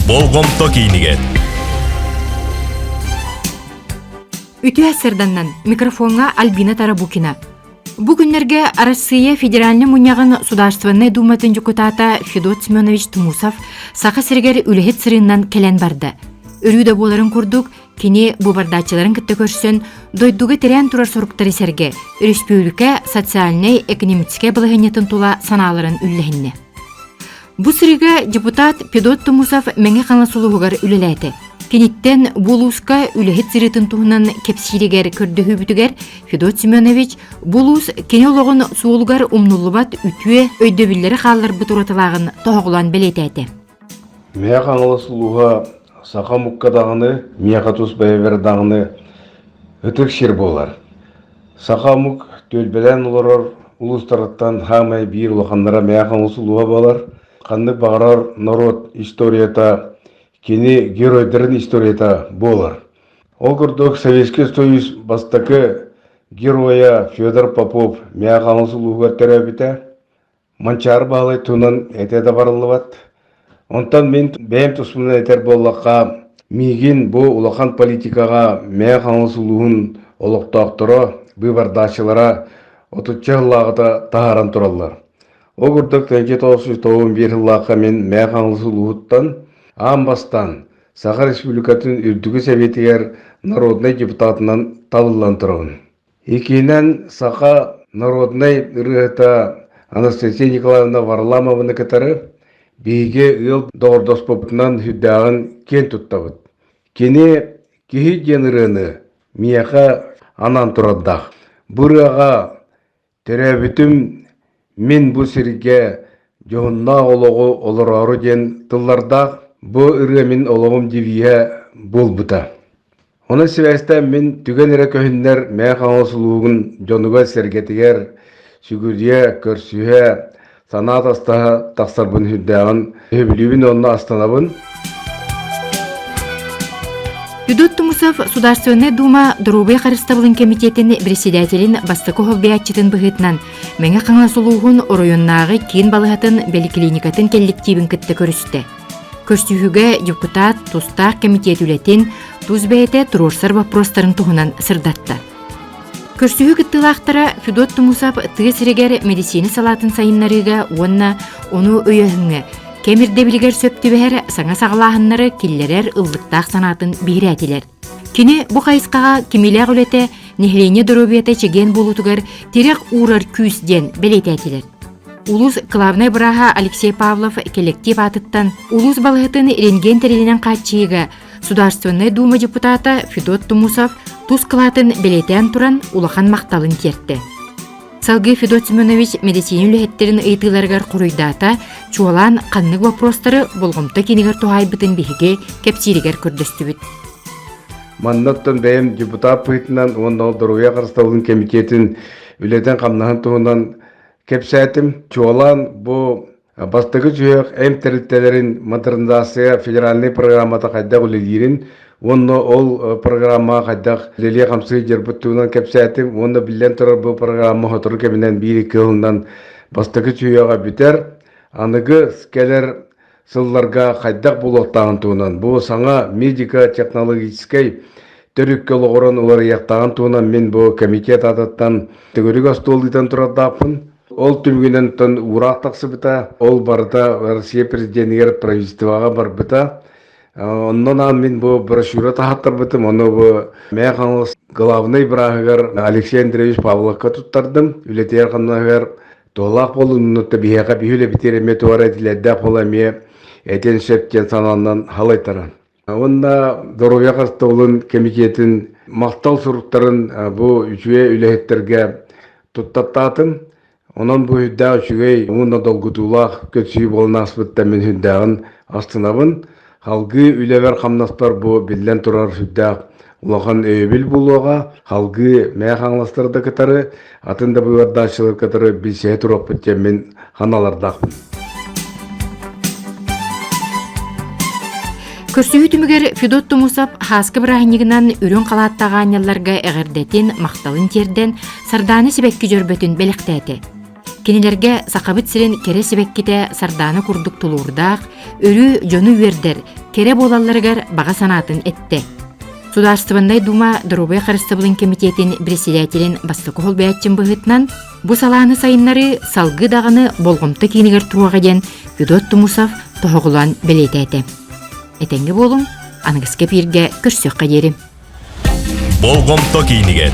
болгомто кийниген. Үтү әсірданнан микрофонға Альбина Тарабукина. Бүгінлерге Россия федеральный мунягын Сударственный думатын жүкутата Федот Семенович Тумусов сақа сіргер үліхет сырыннан келен барды. Үрүйді боларын күрдік, кені бұбардачыларын кітті көрсін, дойдуғы терен турар соруктары серге, республика социальный экономический бұлығынетін тула саналарын үллігінне. Бұ сырыға депутат Федот Тумусов мәңе қанасулығығар үліләді. Кенеттен Булуска үліхет сырытын туғынан кепсирегер көрді бүтігер Федот Семенович Булус кене олығын суылғар умнулыбат үтуе өйдөбілері қалар бұтыратылағын тоғылан белетәді. Мәе қанылысылуға сақа мұққадағыны, мияқатус бәйвердағыны үтік шер болар. Сақа мұқ төлбелен оларар ұлыстарыттан хамай бір ұлақанлара мәе қанылысылуға болар. Қандық бағарар народ историята кені геройдарын историята болар. Ол күрдік Советский Союз бастакы героя Федор Попов мәе қанылысылуға тәрәбіті манчар бағалай тұнан әтеді барылыват. Онтан мен бәйім тұсымын әтер болаққа мейгін бұл ұлақан политикаға мәе қанылысылуын олықтақтыры бұйбардашылара отучығылағыда тағаран тұралар. О күрдік 1991 жылаққа мен мәе қанылысылуыттан Амбастан Саха Республикатын үрдігі Советігер народный депутатынан талылан тұрғын. Екенен Саха народный ұрығыта Анастасия Николаевна Варламованы кітары бейге ыл доғырдос попытынан хүддағын кен тұттабыд. Кене кехі деніріні мияқа анан тұраддақ. Бұрыға тәрәбітім мен бұл сірге жоғынна олығы олырары ден тыллардақ бұл үрі мен олығым девия бол бұта. Оны севесті мен түген әрі көхіндер мәе қаңылсылуығын жонуға сәргетігер сүгірдия көрсүйе санат астаға тақсарбын хүддағын өбілуін онына астанабын. Федот Тумусов Сударственная дума Дорубай Харыстабылын комитетін председателін бастықы холбиятчытын бұғытнан мәңе қаңласылуғын оройоннағы кейін балығатын бәлі клиникатын келлективін кітті көрісті. Көрсүйігі депутат Тустақ комитет үлетін туз бәйті тұрорсар вопростарын тұғынан сырдатты. Көрсүйі кіттілақтара Федот Тумусов тыға сірегер медицины салатын сайынларыға оны өйіғіңі кемірде білгер сөптібәр саңа сағылағынлары келлерер ұлдықтақ санатын бейір әтілер. Кені бұ қайысқаға кемелі ғылеті нехлене дұрубеті чеген болутығар терек урар күйізден бәлет әтілер. Улус Клавнай Браха Алексей Павлов коллектив атыттан улус балығытын рентген тәрелінен қатчыйға Сударственный дума депутата Федот Тумусов туз қылатын бәлетен тұран улахан мақталын терді. Салғы Федот Семенович медицины үліхеттерін ұйтыларғар құруйдата чуалан қаннық вопростары болғымты кенігер туғай бұтын бейге кепсирігер көрдісті бүт. Маннаттан бәйім депутат бұйтынан оннал Дорубай Харыстабылын комитетін үлетен қамнаған туғынан кепсәтім чуалан бұл бастығы жүйек әм тәріттелерін модернизация федеральный программата қайдақ үлелерін Онны ол программа қайдақ леле қамсы жербіттуынан кәпсәтім, онны білен тұрар бұл программа ғытыры кәмінен бейрі көлінен бастығы чүйеға бітер, анығы скелер сылларға қайдақ бұл оқтағын туынан. Бұл саңа медико-технологическай түрік көлі ғорын олар яқтағын туынан мен бұл комитет адаттан түгірік астолдыдан тұрадақпын. Ол түмгінен тұн ұрақ тақсы біта, ол барда Россия президентігер правительствоға бар біта. Оннан мен бұл брошюра тахаттар бітім, оны бұл мәе қаңылыс главный бірағығар Алексей Андреевич Павловқа тұттардым. Үлетер қанағығар толақ болуын ұтты бейеға бейілі бітереме туар әділәдді қоламе әтен сөптен сананнан халайтары. Онда Дорубай Харыстабылын комитетін мақтал сұруқтарын бұл үшуе үләхеттерге тұттаттатым. Онан бұл хүдда үшуге ұңында долгутулақ көтсүй болын аспытта мен хүддағын астынабын. Халғы үләвер қамнаспар бұл білден тұрар сүддақ ұлақан өйбіл болуға, халғы мәе қаңластырды кітары, атында бұйвардашылыр кітары білсеге тұрап біткен мен қаналардақпын. Көрсүйі түмігер Федот Тумусов хаскы бірағынығынан үрін қалаттаға аняларға әғірдетін мақталын терден сарданы себеккі жөрбөтін бәліқтәді. Кенелерге сақабыт сирен кере себекките сарданы курдук тулуурдаах, өрү жону вердер, кере болалларыгар бага санатын этте. Сударствындай дума Дорубай Харыстабылын комитетин председателин Бастакол Бәятчын быгытнан бу салааны сайыннары салгы дагыны болгомто кинигер туруга ден Федот Тумусов тоһоголан белетети. Этенге болуң, аныгыске пирге көрсөккө дери. Болгомто кинигер